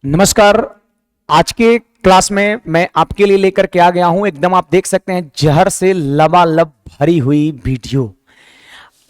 नमस्कार। आज के क्लास में मैं आपके लिए लेकर के आ गया हूं, एकदम आप देख सकते हैं जहर से लबालब भरी हुई वीडियो।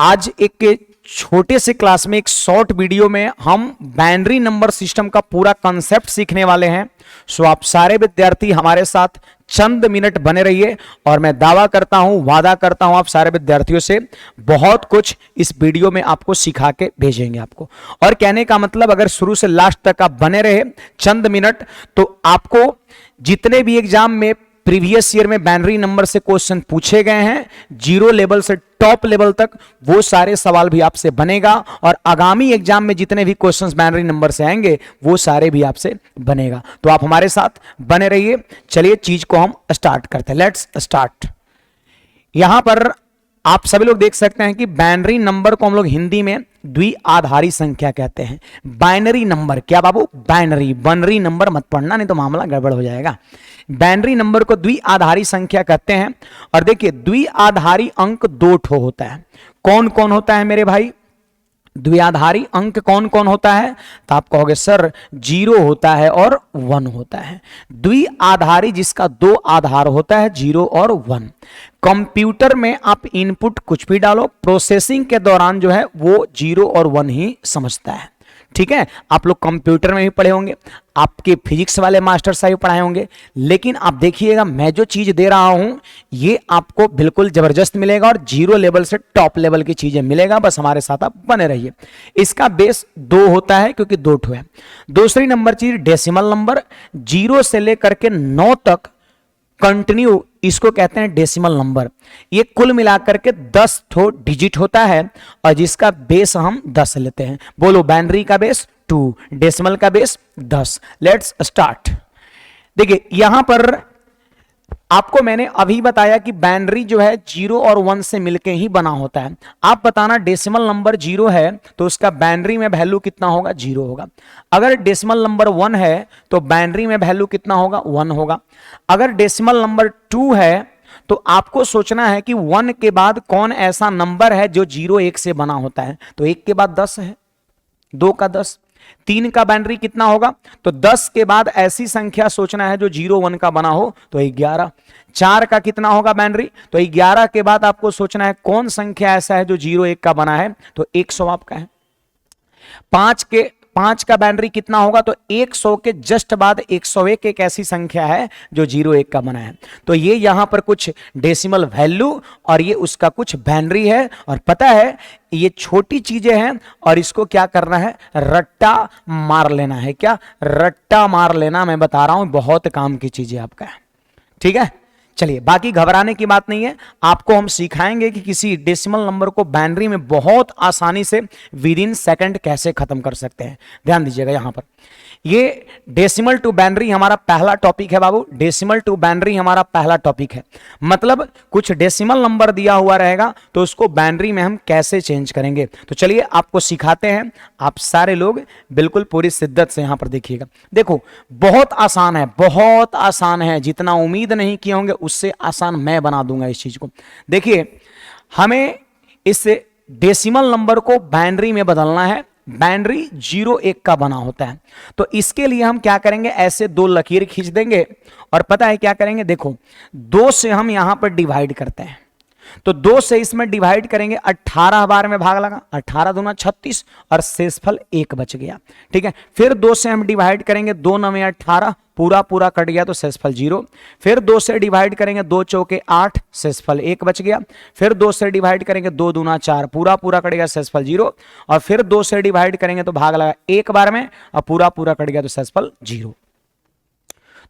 आज एक छोटे से क्लास में, एक शॉर्ट वीडियो में हम बाइनरी नंबर सिस्टम का पूरा कॉन्सेप्ट सीखने वाले हैं। सो आप सारे विद्यार्थी हमारे साथ चंद मिनट बने रहिए और मैं दावा करता हूं, वादा करता हूं आप सारे विद्यार्थियों से बहुत कुछ इस वीडियो में आपको सिखा के भेजेंगे आपको। और कहने का मतलब, अगर शुरू से लास्ट तक आप बने रहे चंद मिनट, तो आपको जितने भी एग्जाम में प्रीवियस ईयर में बाइनरी नंबर से क्वेश्चन पूछे गए हैं, जीरो लेवल से टॉप लेवल तक, वो सारे सवाल भी आपसे बनेगा। और आगामी एग्जाम में जितने भी क्वेश्चंस बाइनरी नंबर से आएंगे वो सारे भी आपसे बनेगा। तो आप हमारे साथ बने रहिए। चलिए चीज को हम स्टार्ट करते हैं। Let's start. यहां पर आप सभी लोग देख सकते हैं कि बाइनरी नंबर को हम लोग हिंदी में द्विआधारी संख्या कहते हैं। बाइनरी नंबर क्या बाबू? बाइनरी, बनरी नंबर मत पढ़ना, नहीं तो मामला गड़बड़ हो जाएगा। बाइनरी नंबर को द्विआधारी संख्या कहते हैं। और देखिए, द्विआधारी अंक दो ठो होता है। कौन कौन होता है मेरे भाई? द्विआधारी अंक कौन कौन होता है? तो आप कहोगे सर जीरो होता है और वन होता है। द्विआधारी जिसका दो आधार होता है, जीरो और वन। कंप्यूटर में आप इनपुट कुछ भी डालो, प्रोसेसिंग के दौरान जो है वो जीरो और वन ही समझता है। ठीक है, आप लोग कंप्यूटर में भी पढ़े होंगे, आपके फिजिक्स वाले मास्टर साहब पढ़ाए होंगे। लेकिन आप देखिएगा, मैं जो चीज दे रहा हूं ये आपको बिल्कुल जबरदस्त मिलेगा और जीरो लेवल से टॉप लेवल की चीजें मिलेगा। बस हमारे साथ आप बने रहिए। इसका बेस दो होता है क्योंकि दो ठो है। दूसरी नंबर चीज डेसिमल नंबर, जीरो से लेकर के 9 तक कंटिन्यू, इसको कहते हैं डेसिमल नंबर। ये कुल मिलाकर के 10 ठो डिजिट होता है और जिसका बेस हम 10 लेते हैं। बोलो, बाइनरी का बेस 2, डेसिमल का बेस 10। Let's start. देखिए यहां पर आपको मैंने अभी बताया कि बाइनरी जो है जीरो और वन से मिलके ही बना होता है। आप बताना, डेसिमल नंबर जीरो है तो उसका बाइनरी में वैल्यू कितना होगा? जीरो होगा। अगर डेसिमल नंबर वन है तो बाइनरी में वैल्यू कितना होगा? वन होगा। अगर डेसिमल नंबर टू है तो आपको सोचना है कि वन के बाद कौन ऐसा नंबर है जो जीरो एक से बना होता है। तो एक के बाद 10 है, दो का 10, तीन का बाइनरी कितना होगा? तो 10 के बाद ऐसी संख्या सोचना है जो जीरो वन का बना हो, तो 11। चार का कितना होगा बाइनरी? तो 11 के बाद आपको सोचना है कौन संख्या ऐसा है जो जीरो एक का बना है, तो 100 आपका है। पांच का बाइनरी कितना होगा? तो 100 के जस्ट बाद 101 एक ऐसी संख्या है जो जीरो एक का बना है। तो ये यहां पर कुछ डेसिमल वैल्यू और ये उसका कुछ बाइनरी है। और पता है ये छोटी चीजें हैं और इसको क्या करना है? रट्टा मार लेना है। क्या? रट्टा मार लेना। मैं बता रहा हूं बहुत काम की चीजें आपका है। ठीक है, चलिए बाकी घबराने की बात नहीं है। आपको हम सिखाएंगे कि किसी डेसिमल नंबर को बाइनरी में बहुत आसानी से विद इन सेकंड कैसे खत्म कर सकते हैं। ध्यान दीजिएगा, यहां पर ये डेसिमल टू बाइनरी हमारा पहला टॉपिक है बाबू। डेसिमल टू बाइनरी हमारा पहला टॉपिक है। मतलब कुछ डेसिमल नंबर दिया हुआ रहेगा तो उसको बाइनरी में हम कैसे चेंज करेंगे। तो चलिए आपको सिखाते हैं। आप सारे लोग बिल्कुल पूरी शिद्दत से यहां पर देखिएगा। देखो बहुत आसान है, बहुत आसान है। जितना उम्मीद नहीं किए होंगे उससे आसान मैं बना दूंगा इस चीज को। देखिए, हमें इस डेसिमल नंबर को बाइनरी में बदलना है। बाइनरी जीरो एक का बना होता है। तो इसके लिए हम क्या करेंगे? ऐसे दो लकीर खींच देंगे और पता है क्या करेंगे? देखो, दो से हम यहां पर डिवाइड करते हैं। तो दो से इसमें डिवाइड करेंगे, 18 बार में भाग लगा, 18 दूना 36 और शेषफल 1 बच गया। ठीक है, फिर दो से हम डिवाइड करेंगे, 2 9 18, पूरा पूरा कट गया तो शेषफल 0। फिर दो से डिवाइड करेंगे, 2 चौके 8, शेषफल 1 बच गया। फिर दो से डिवाइड करेंगे, 2 दूना 4, पूरा पूरा कट गया, शेषफल 0। और फिर दो से डिवाइड करेंगे तो भाग लगा एक बार में और पूरा पूरा कट गया तो शेषफल 0।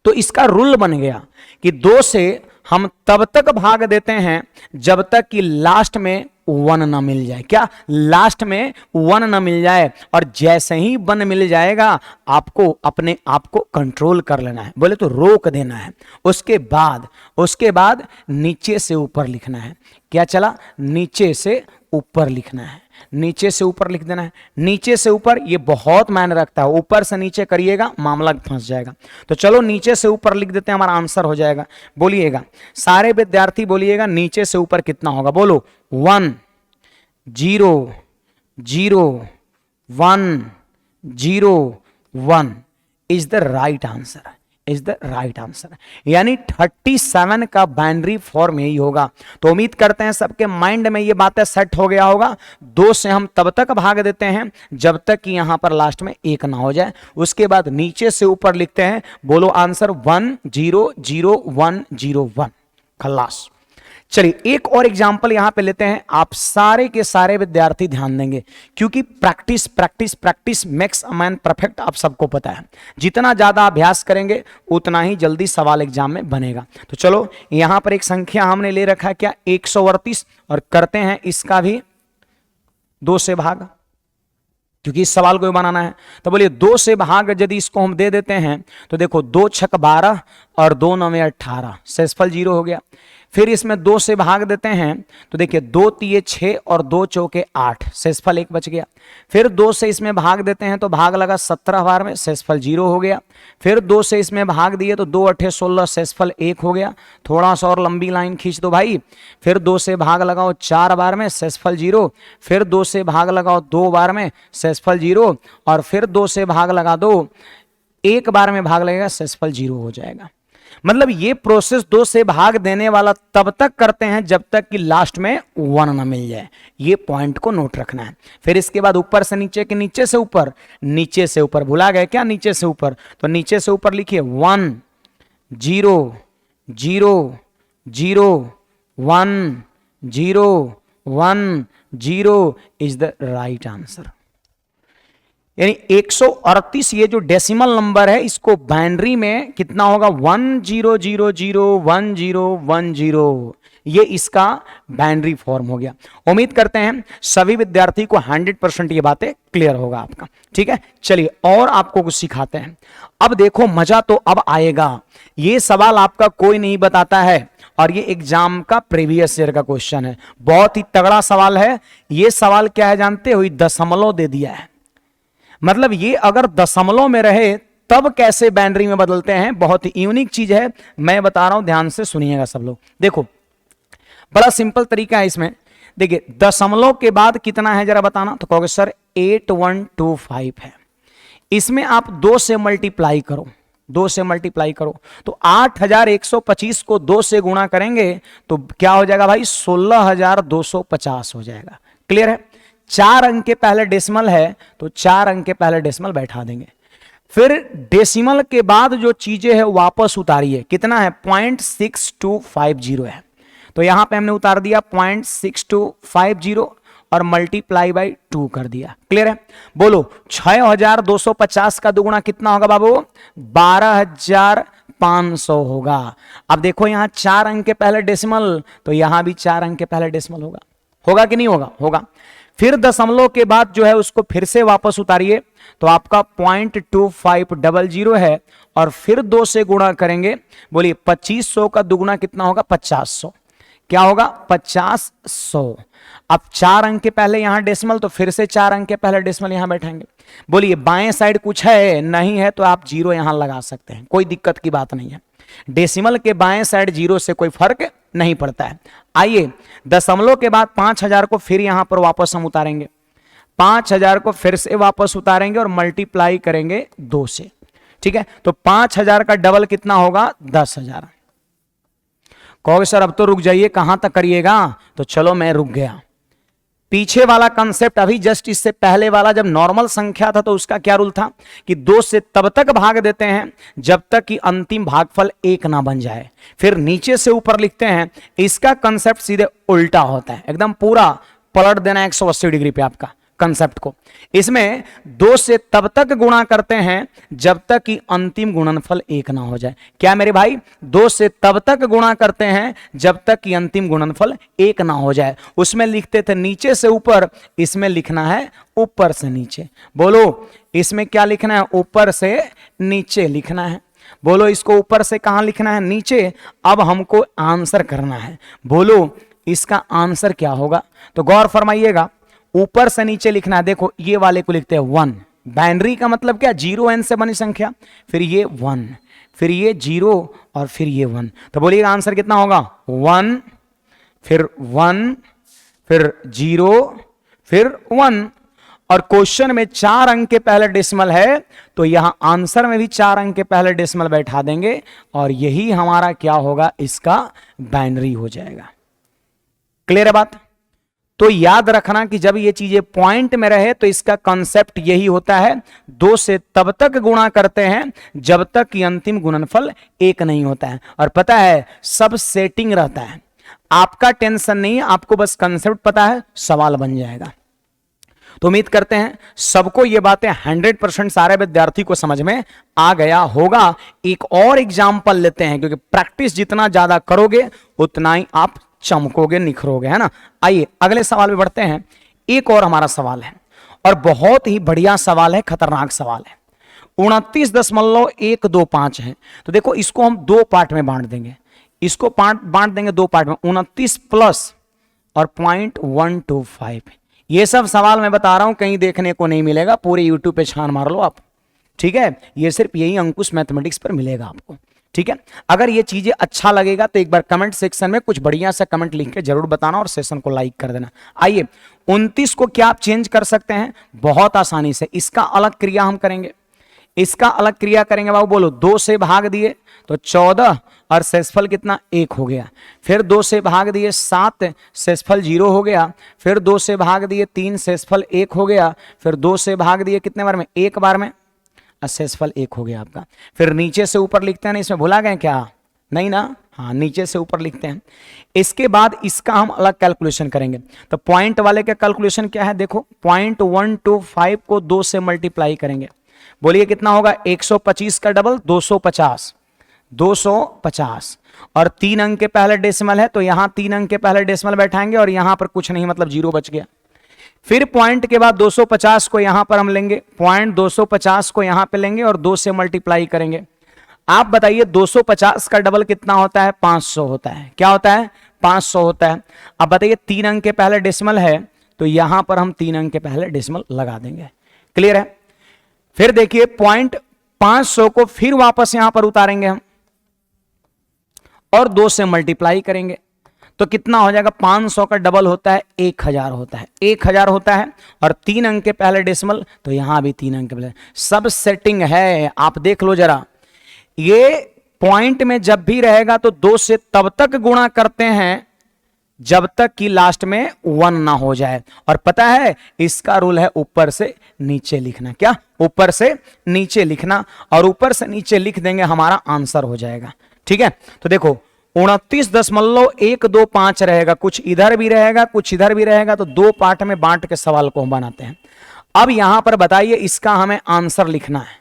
तो इसका रूल बन गया कि दो से हम तब तक भाग देते हैं जब तक कि लास्ट में वन न मिल जाए। क्या? लास्ट में वन न मिल जाए। और जैसे ही वन मिल जाएगा आपको अपने आप को कंट्रोल कर लेना है, बोले तो रोक देना है। उसके बाद नीचे से ऊपर लिखना है। क्या चला? नीचे से ऊपर लिखना है। नीचे से ऊपर लिख देना है। नीचे से ऊपर ये बहुत मायने रखता है। ऊपर से नीचे करिएगा मामला फंस जाएगा। तो चलो नीचे से ऊपर लिख देते हैं, हमारा आंसर हो जाएगा। बोलिएगा सारे विद्यार्थी, बोलिएगा नीचे से ऊपर कितना होगा? बोलो 1 0 0 1 0 1। Is the right answer, is the right answer. यानी 37 का बाइनरी फॉर्म यही होगा। तो उम्मीद करते हैं सबके माइंड में ये बातें सेट हो गया होगा। 2 से हम तब तक भाग देते हैं जब तक कि यहां पर लास्ट में 1 ना हो जाए, उसके बाद नीचे से ऊपर लिखते हैं। बोलो आंसर 100101, खल्लास। चलिए एक और एग्जाम्पल यहां पे लेते हैं। आप सारे के सारे विद्यार्थी ध्यान देंगे, क्योंकि practice practice practice makes a man perfect, आप सबको पता है। जितना ज्यादा अभ्यास करेंगे उतना ही जल्दी सवाल एग्जाम में बनेगा। तो चलो यहां पर एक संख्या हमने ले रखा है क्या, 138, और करते हैं इसका भी 2 से भाग, क्योंकि इस सवाल को बनाना है। तो बोलिए 2 से भाग यदि इसको हम दे देते हैं तो देखो 2 छक 12 और 2 9 18, शेषफल 0 हो गया। फिर इसमें 2 से भाग देते हैं तो देखिए 2 3 6 और 2 चौके 8, शेषफल 1 बच गया। फिर 2 से इसमें भाग देते हैं तो भाग लगा 17 बार में, शेषफल 0 हो गया। फिर 2 से इसमें भाग दिए तो 2 8 16, शेषफल 1 हो गया। थोड़ा सा और लंबी लाइन खींच दो भाई। फिर 2 से भाग लगाओ 4 बार में, शेषफल 0। फिर 2 से भाग लगाओ 2 बार में, शेषफल 0। और फिर 2 से भाग लगा दो, 1 बार में भाग लगेगा, शेषफल 0 हो जाएगा। मतलब ये प्रोसेस 2 से भाग देने वाला तब तक करते हैं जब तक कि लास्ट में 1 ना मिल जाए। ये पॉइंट को नोट रखना है। फिर इसके बाद ऊपर से नीचे के नीचे से ऊपर, नीचे से ऊपर भुला गए क्या, नीचे से ऊपर, तो नीचे से ऊपर लिखिए 1 0 0 0 1 0 1 0 इज द राइट आंसर। यानी 138 ये जो डेसिमल नंबर है, इसको बाइनरी में कितना होगा, 10001010, ये इसका बाइनरी फॉर्म हो गया। उम्मीद करते हैं सभी विद्यार्थी को 100% ये बातें क्लियर होगा आपका। ठीक है, चलिए और आपको कुछ सिखाते हैं। अब देखो मजा तो अब आएगा। ये सवाल आपका कोई नहीं बताता है और ये एग्जाम का प्रीवियस ईयर का क्वेश्चन है। बहुत ही तगड़ा सवाल है। ये सवाल क्या है जानते हो, दशमलव दे दिया है। मतलब ये अगर दशमलव में रहे तब कैसे बाइनरी में बदलते हैं, बहुत ही यूनिक चीज है। मैं बता रहा हूं, ध्यान से सुनिएगा सब लोग। देखो बड़ा सिंपल तरीका है इसमें। देखिए दशमलव के बाद कितना है जरा बताना, तो कहोगे सर 8125 है। इसमें आप 2 से मल्टीप्लाई करो, 2 से मल्टीप्लाई करो तो 8125 को 2 से गुणा करेंगे तो क्या हो जाएगा भाई, 16250 हो जाएगा। क्लियर है। 4 अंक के पहले डेसिमल है तो 4 अंक के पहले डेसिमल बैठा देंगे। फिर डेसिमल के बाद जो चीजें है वापस उतारिए। कितना है, 0.6250 है, तो यहां पे हमने उतार दिया 0.6250 और मल्टीप्लाई बाई 2 कर दिया। क्लियर है। बोलो 6250 का दुगुना कितना होगा बाबू, 12500 होगा। अब देखो यहां 4 अंक के पहले डेसिमल, तो यहां भी 4 अंक के पहले डेसिमल होगा। होगा कि नहीं होगा, होगा। फिर दशमलव के बाद जो है उसको फिर से वापस उतारिए तो आपका 0.2500 है और फिर 2 से गुणा करेंगे। बोलिए 2500 का दुगुना कितना होगा, 5000। क्या होगा, 5000। अब 4 अंक के पहले यहां डेसिमल, तो फिर से 4 अंक के पहले डेसिमल यहां बैठाएंगे। बोलिए बाएं साइड कुछ है, नहीं है तो आप 0 यहां लगा सकते हैं, कोई दिक्कत की बात नहीं है। डेसिमल के बाएं साइड 0 से कोई फर्क नहीं पड़ता है। आइए दशमलव के बाद 5000 को फिर यहां पर वापस हम उतारेंगे। 5000 को फिर से वापस उतारेंगे और मल्टीप्लाई करेंगे 2 से। ठीक है, तो 5000 का डबल कितना होगा, 10000। कहोगे सर अब तो रुक जाइए, कहां तक करिएगा, तो चलो मैं रुक गया। पीछे वाला कंसेप्ट अभी जस्ट इससे पहले वाला जब नॉर्मल संख्या था तो उसका क्या रूल था कि 2 से तब तक भाग देते हैं जब तक कि अंतिम भागफल 1 ना बन जाए। फिर नीचे से ऊपर लिखते हैं। इसका कंसेप्ट सीधे उल्टा होता है, एकदम पूरा पलट देना 180 डिग्री पे आपका कंसेप्ट को। इसमें 2 से तब तक गुणा करते हैं जब तक कि अंतिम गुणनफल 1 ना हो जाए। क्या मेरे भाई, 2 से तब तक गुणा करते हैं जब तक कि अंतिम गुणनफल 1 ना हो जाए। उसमें लिखते थे नीचे से ऊपर, इसमें लिखना है ऊपर से नीचे। बोलो इसमें क्या लिखना है, ऊपर से नीचे लिखना है। बोलो इसको ऊपर से कहां लिखना है, नीचे। अब हमको आंसर करना है। बोलो इसका आंसर क्या होगा, तो गौर फरमाइएगा, ऊपर से नीचे लिखना है। देखो ये वाले को लिखते हैं 1। बाइनरी का मतलब क्या, 0n से बनी संख्या, फिर ये 1, फिर ये 0 और फिर ये 1। तो बोलिएगा आंसर कितना होगा, 1 फिर 1 फिर 0 फिर 1। और क्वेश्चन में 4 अंक के पहले डेसिमल है तो यहां आंसर में भी 4 अंक के पहले डेसिमल बैठा देंगे और यही हमारा क्या होगा, इसका बाइनरी हो जाएगा। क्लियर है बात? तो याद रखना कि जब ये चीजें पॉइंट में रहे तो इसका कॉन्सेप्ट यही होता है, 2 से तब तक गुणा करते हैं जब तक कि अंतिम गुणनफल 1 नहीं होता है। और पता है सब सेटिंग रहता है, आपका टेंशन नहीं है, आपको बस कॉन्सेप्ट पता है, सवाल बन जाएगा। तो उम्मीद करते हैं सबको ये बातें 100% सारे विद्यार्थी को समझ में आ गया होगा। एक और एग्जाम्पल लेते हैं, क्योंकि प्रैक्टिस जितना ज्यादा करोगे उतना ही आप चमकोगे, निखरोगे, है ना। आइए अगले सवाल में बढ़ते हैं। एक और हमारा सवाल है और बहुत ही बढ़िया सवाल है, खतरनाक सवाल है। 29.125 है। तो देखो इसको हम 2 पार्ट में बांट देंगे, इसको बांट देंगे 2 पार्ट में, 29 प्लस और 0.125। ये सब सवाल मैं बता रहा हूं कहीं देखने को नहीं मिलेगा, पूरे यूट्यूब पे छान मार लो आप, ठीक है। ये सिर्फ यही अंकुश मैथमेटिक्स पर मिलेगा आपको, ठीक है। अगर ये चीजें अच्छा लगेगा तो एक बार कमेंट सेक्शन में कुछ बढ़िया सा कमेंट लिख के जरूर बताना और सेशन को लाइक कर देना। आइए 29 को क्या आप चेंज कर सकते हैं, बहुत आसानी से। इसका अलग क्रिया हम करेंगे, इसका अलग क्रिया करेंगे बाबू, बोलो। 2 से भाग दिए तो 14 और शेषफल कितना, 1 हो गया। फिर 2 से भाग दिए 7, शेषफल 0 हो गया। फिर 2 से भाग दिए 3, शेषफल 1 हो गया। फिर 2 से भाग दिए कितने बार में, 1 बार में, शेषफल 1 हो गया आपका। फिर नीचे से ऊपर लिखते हैं ना, इसमें भुला गए क्या, नहीं ना, हाँ नीचे से ऊपर लिखते हैं। इसके बाद इसका हम अलग कैलकुलेशन करेंगे। तो पॉइंट वाले का कैलकुलेशन क्या है, देखो 0.125 को 2 से मल्टीप्लाई करेंगे, बोलिए कितना होगा, 125 का डबल 250, 250। और 3 अंक के पहले डेसिमल है तो यहां 3 अंक के पहले डेसिमल बैठाएंगे और यहां पर कुछ नहीं, मतलब 0 बच गया। फिर पॉइंट के बाद 250 को यहां पर हम लेंगे, पॉइंट 250 को यहां पे लेंगे और 2 से मल्टीप्लाई करेंगे। आप बताइए 250 का डबल कितना होता है, 500 होता है। क्या होता है, 500 होता है। अब बताइए 3 अंक के पहले डेसिमल है तो यहां पर हम 3 अंक के पहले डेसिमल लगा देंगे। क्लियर है? फिर देखिए पॉइंट 500 को फिर वापस यहां पर उतारेंगे हम और 2 से मल्टीप्लाई करेंगे तो कितना हो जाएगा, 500 का डबल होता है 1000 होता है, 1000 होता है। और 3 अंक के पहले डेसिमल तो यहां भी 3 अंक के पहले, सब सेटिंग है, आप देख लो जरा। ये पॉइंट में जब भी रहेगा तो 2 से तब तक गुणा करते हैं जब तक कि लास्ट में 1 ना हो जाए। और पता है इसका रूल है ऊपर से नीचे लिखना, क्या, ऊपर से नीचे लिखना, और ऊपर से नीचे लिख देंगे हमारा आंसर हो जाएगा, ठीक है। तो देखो 29.125 रहेगा, कुछ इधर भी रहेगा कुछ इधर भी रहेगा, तो 2 पार्ट में बांट के सवाल को हम बनाते हैं। अब यहां पर बताइए इसका हमें आंसर लिखना है,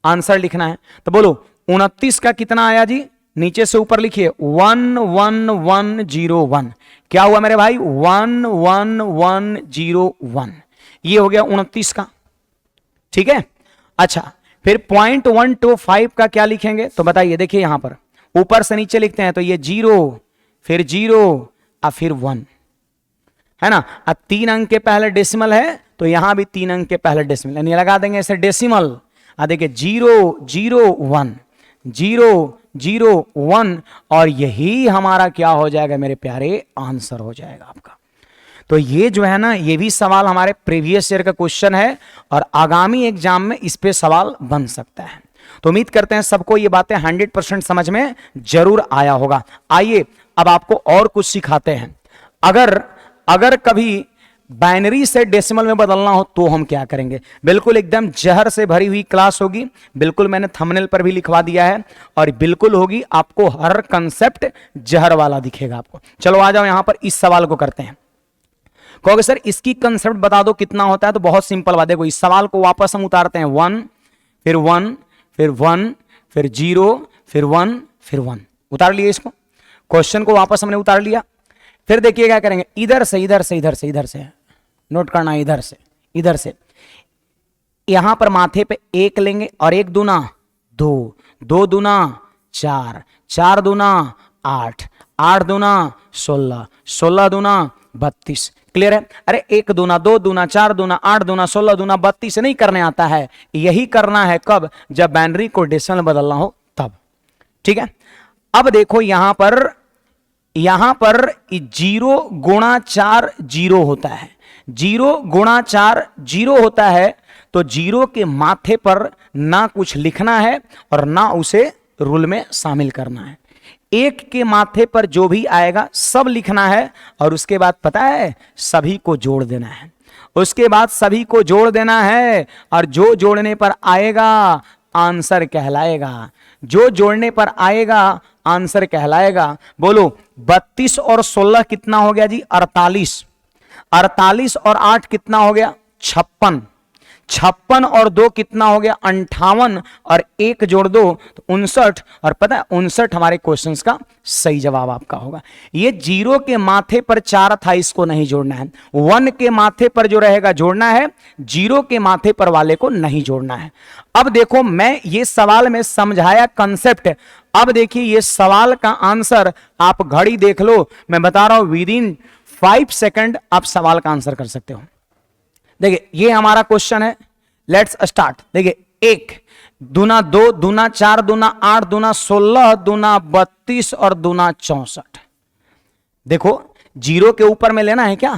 आंसर लिखना है। तो बोलो 29 का कितना आया जी, नीचे से ऊपर लिखिए 11101। क्या हुआ मेरे भाई, 11101। ये हो गया 29 का, ठीक है। अच्छा फिर 0.125 का क्या लिखेंगे, तो बताइए, देखिए यहां पर ऊपर से नीचे लिखते हैं तो ये 0, फिर 0 और फिर 1, है ना। अब 3 अंक के पहले डेसिमल है तो यहां भी 3 अंक के पहले डेसिमल, यानी लगा देंगे ऐसे डेसिमल। देखिए 0 0 1 0 0 1, और यही हमारा क्या हो जाएगा मेरे प्यारे, आंसर हो जाएगा आपका। तो ये जो है ना, ये भी सवाल हमारे प्रीवियस ईयर का क्वेश्चन है और आगामी एग्जाम में इस पे सवाल बन सकता है। तो उम्मीद करते हैं सबको ये बातें 100% समझ में जरूर आया होगा। आइए अब आपको और कुछ सिखाते हैं। अगर कभी बाइनरी से डेसिमल में बदलना हो तो हम क्या करेंगे। बिल्कुल एकदम जहर से भरी हुई क्लास होगी, बिल्कुल मैंने थंबनेल पर भी लिखवा दिया है, और बिल्कुल होगी, आपको हर कंसेप्ट जहर वाला दिखेगा आपको। चलो आ जाओ यहां पर इस सवाल को करते हैं। कहोगे सर इसकी कंसेप्ट बता दो कितना होता है, तो बहुत सिंपल बात है। देखो इस सवाल को वापस हम उतारते हैं, 1 फिर 1 फिर 1 फिर 0 फिर 1 फिर 1, उतार लिए इसको, क्वेश्चन को वापस हमने उतार लिया। फिर देखिए क्या करेंगे, इधर से इधर से इधर से इधर से, नोट करना, इधर से यहां पर माथे पे 1 लेंगे और 1 दूना 2, 2 दूना 4, 4 दूना 8, 8 दूना 16, 16 दूना 32। क्लियर है? अरे 1 दूना 2 दूना 4 दूना 8 दूना 16 दूना 32 नहीं करने आता है, यही करना है कब, जब बाइनरी को डेसिमल बदलना हो तब, ठीक है। अब देखो यहां पर 0 गुणा 4 0 होता है, जीरो गुणा 4 जीरो होता है, तो जीरो के माथे पर ना कुछ लिखना है और ना उसे रूल में शामिल करना है। एक के माथे पर जो भी आएगा सब लिखना है और उसके बाद पता है सभी को जोड़ देना है। उसके बाद सभी को जोड़ देना है और जो जोड़ने पर आएगा आंसर कहलाएगा। जो जोड़ने पर आएगा आंसर कहलाएगा। बोलो 32 और 16 कितना हो गया जी? 48। 48 और 8 कितना हो गया? 56। 56 और 2 कितना हो गया? 58 और 1 जोड़ दो तो 59। और पता है 59 हमारे क्वेश्चंस का सही जवाब आपका होगा। ये जीरो के माथे पर 4 था, इसको नहीं जोड़ना है। 1 के माथे पर जो रहेगा जोड़ना है, जीरो के माथे पर वाले को नहीं जोड़ना है। अब देखो मैं ये सवाल में समझाया कंसेप्ट। अब देखिए ये सवाल का आंसर आप घड़ी देख लो, मैं बता रहा हूं विद इन 5 सेकंड आप सवाल का आंसर कर सकते हो। देखिए ये हमारा क्वेश्चन है, लेट्स स्टार्ट। देखिए 1 दूना 2 दूना 4 दूना 8 दूना 16 दूना 32 और दूना 64। देखो जीरो के ऊपर में लेना है क्या?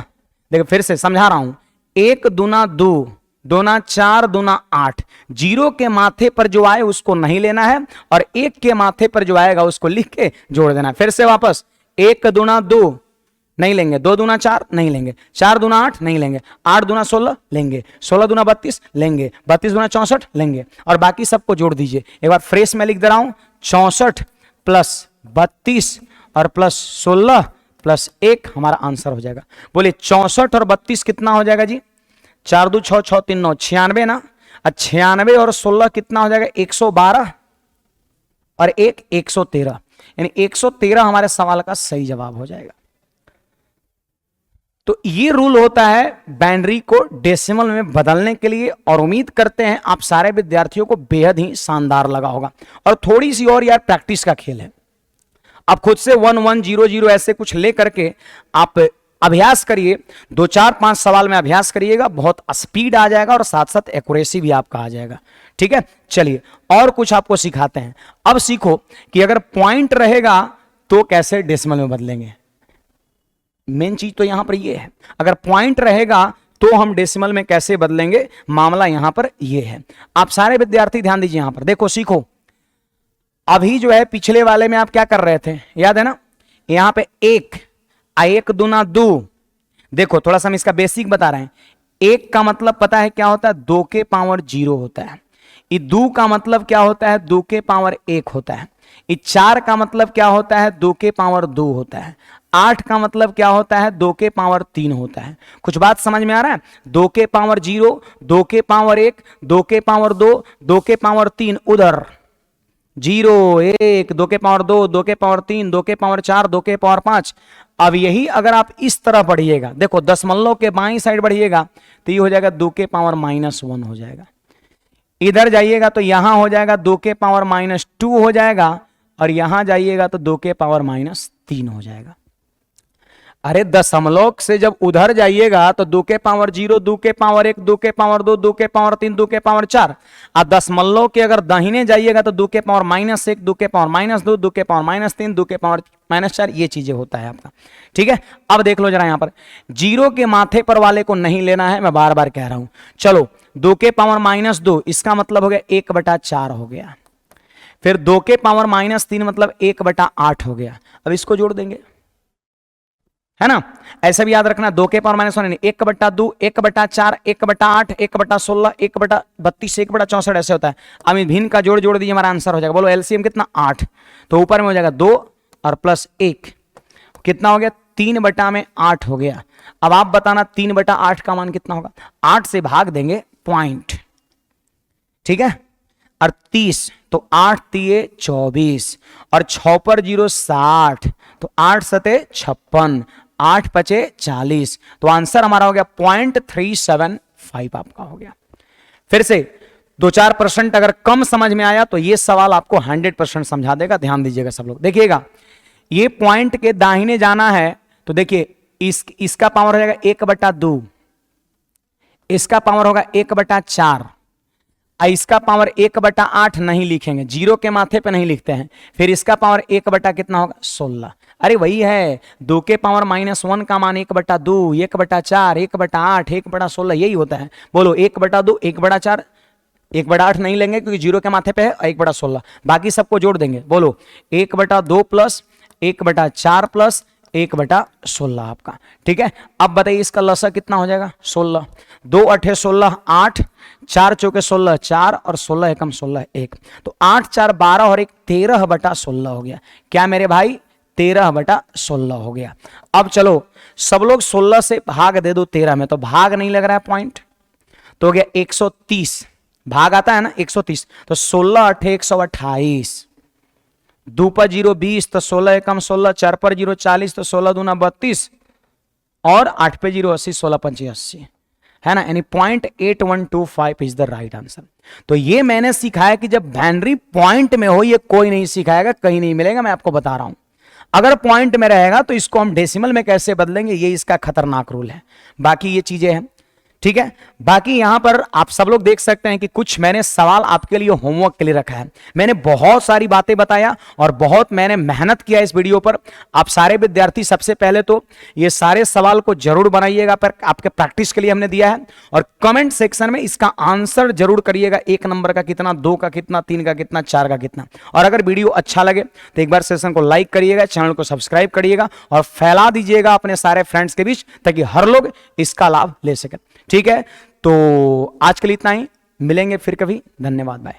देखो फिर से समझा रहा हूं। 1 दूना 2 दूना 4 दूना 8, जीरो के माथे पर जो आए उसको नहीं लेना है और 1 के माथे पर जो आएगा उसको लिख के जोड़ देना है। फिर से वापस 1 दूना 2 नहीं लेंगे, 2 दूना 4 नहीं लेंगे, 4 दूना 8 नहीं लेंगे, 8 दूना 16 लेंगे, 16 दूना 32 लेंगे, 32 दूना 64 लेंगे और बाकी सबको जोड़ दीजिए। एक बार फ्रेश में लिख दे रहा हूं, 64 प्लस 32 और प्लस 16 प्लस 1 हमारा आंसर हो जाएगा। बोले 64 और 32 कितना हो जाएगा जी? 4 दू 6 6 3 9 96 ना। 96 और 16 कितना हो जाएगा? 112 और 1 113, यानी 113 हमारे सवाल का सही जवाब हो जाएगा। तो ये रूल होता है बाइनरी को डेसिमल में बदलने के लिए और उम्मीद करते हैं आप सारे विद्यार्थियों को बेहद ही शानदार लगा होगा। और थोड़ी सी और यार प्रैक्टिस का खेल है, आप खुद से 1 1 0 0 ऐसे कुछ ले करके आप अभ्यास करिए। 2 4 5 सवाल में अभ्यास करिएगा, बहुत स्पीड आ जाएगा और साथ साथ एक्यूरेसी भी आपका आ जाएगा। ठीक है, चलिए और कुछ आपको सिखाते हैं। अब सीखो कि अगर पॉइंट रहेगा तो कैसे डेसिमल में बदलेंगे। मेन चीज तो यहां पर ये है, अगर पॉइंट रहेगा तो हम डेसिमल में कैसे बदलेंगे, मामला यहां पर ये है। आप सारे विद्यार्थी ध्यान दीजिए, यहां पर देखो सीखो। अभी जो है पिछले वाले में आप क्या कर रहे थे, याद है ना? यहां पे 1 दूना 2। देखो थोड़ा सा हम इसका बेसिक बता रहे हैं। 1 का मतलब पता है क्या होता है? 2 के पावर 0 होता है। ये 2 का मतलब क्या होता है? 2 के पावर 1 होता है। ये 4 का मतलब क्या होता है? 2 के पावर 2 होता है। 8 का मतलब क्या होता है? 2 के पावर 3 होता है। कुछ बात समझ में आ रहा है? 2 के पावर 0, 2 के पावर 1, 2 के पावर 2, 2 के पावर 3 उधर 0 1, 2 के पावर 2, 2 के पावर 3, 2 के पावर 4, 2 के पावर 5। अब यही अगर आप इस तरह बढ़िएगा, देखो दशमलव के बाईं साइड बढ़िएगा तो ये हो जाएगा 2 के पावर -1 हो जाएगा। इधर जाइएगा तो यहां हो जाएगा 2 के पावर -2 हो जाएगा और यहां जाइएगा तो 2 के पावर -3 हो जाएगा। अरे दशमलव से जब उधर जाइएगा तो 2 के पावर 0, 2 के पावर 1, 2 के पावर 2, 2 के पावर 3, 2 के पावर 4। अब दशमलव के अगर दाहिने जाइएगा तो 2 के पावर -1, 2 के पावर -2, 2 के पावर -3, 2 के पावर -4, ये चीजें होता है आपका। ठीक है, अब देख लो जरा यहां पर जीरो के माथे पर वाले को नहीं लेना है, मैं बार बार कह रहा हूं। चलो 2 के पावर -2, इसका मतलब हो गया 1/4 हो गया। फिर 2 के पावर -3 मतलब 1/8 हो गया। अब इसको जोड़ देंगे, है ना? ऐसा भी याद रखना, 2 के पावर -1 1/2, 1/4, 1/8, 1/16, 1/32, 1/64 ऐसे होता है। अब भिन्न का जोड़ जोड़ दीजिए, हमारा आंसर हो जाएगा। बोलो एलसीएम कितना? 8। तो ऊपर में हो जाएगा 2 और प्लस 1 कितना हो गया? 3/8 हो गया। अब आप बताना 3/8 का मान कितना होगा? 8 से भाग देंगे पॉइंट, ठीक है, और 30 तो 8 तिये 24 और 6 पर 0 60, तो 8 सते 56, 8 पचे 40, तो आंसर हमारा हो गया 0.375 आपका हो गया। फिर से 2-4% अगर कम समझ में आया तो ये सवाल आपको 100% समझा देगा। ध्यान दीजिएगा सब लोग, देखिएगा ये पॉइंट के दाहिने जाना है तो देखिए इसका पावर हो जाएगा 1/2, इसका पावर होगा 1/4, इसका पावर 1/8 नहीं लिखेंगे, जीरो के माथे पे नहीं लिखते हैं। फिर इसका पावर 1 बटा कितना होगा 16। अरे वही है, 2 के पावर -1 का मान 1/2, 1/4, 1/8, 1/16 यही होता है। बोलो 1/2, 1/4, 1/8 नहीं लेंगे क्योंकि जीरो के माथे पे है, 1/16 बाकी सबको जोड़ देंगे। बोलो 1/2 प्लस 1/4 प्लस 1/16 आपका, ठीक है। अब बताइए इसका लसा कितना हो जाएगा 16, 2 8 16, 8 4 चौके 16, 4 और 16 एकम 16 1, तो 8 4 12 और 1 13/16 हो गया। क्या मेरे भाई 13/16 हो गया। अब चलो सब लोग 16 से भाग दे दो 13 में, तो भाग नहीं लग रहा है पॉइंट, तो हो गया 130, भाग आता है ना 130, तो 16 8 128, 2 पर 0 20, तो 16 एकम 16, 4 पर 0 40, तो 16 दूना 32 और 8 पे 0 80, 16 पंचे 80, है ना, यानी 0.8125 इज द राइट आंसर। तो ये मैंने सिखाया कि जब बाइनरी पॉइंट में हो, ये कोई नहीं सिखाएगा, कहीं नहीं मिलेगा, मैं आपको बता रहा हूं। अगर पॉइंट में रहेगा तो इसको हम डेसिमल में कैसे बदलेंगे, ये इसका खतरनाक रूल है। बाकी ये चीजें हैं, ठीक है। बाकी यहां पर आप सब लोग देख सकते हैं कि कुछ मैंने सवाल आपके लिए होमवर्क के लिए रखा है। मैंने बहुत सारी बातें बताया और बहुत मैंने मेहनत किया इस वीडियो पर। आप सारे विद्यार्थी सबसे पहले तो ये सारे सवाल को जरूर बनाइएगा, पर आपके प्रैक्टिस के लिए हमने दिया है, और कमेंट सेक्शन में इसका आंसर जरूर करिएगा, 1 नंबर का कितना, 2 का कितना, 3 का कितना, 4 का कितना। और अगर वीडियो अच्छा लगे तो एक बार सेशन को लाइक करिएगा, चैनल को सब्सक्राइब करिएगा और फैला दीजिएगा अपने सारे फ्रेंड्स के बीच, ताकि हर लोग इसका लाभ ले सकें, ठीक है। तो आज के लिए इतना ही, मिलेंगे फिर कभी, धन्यवाद, बाय।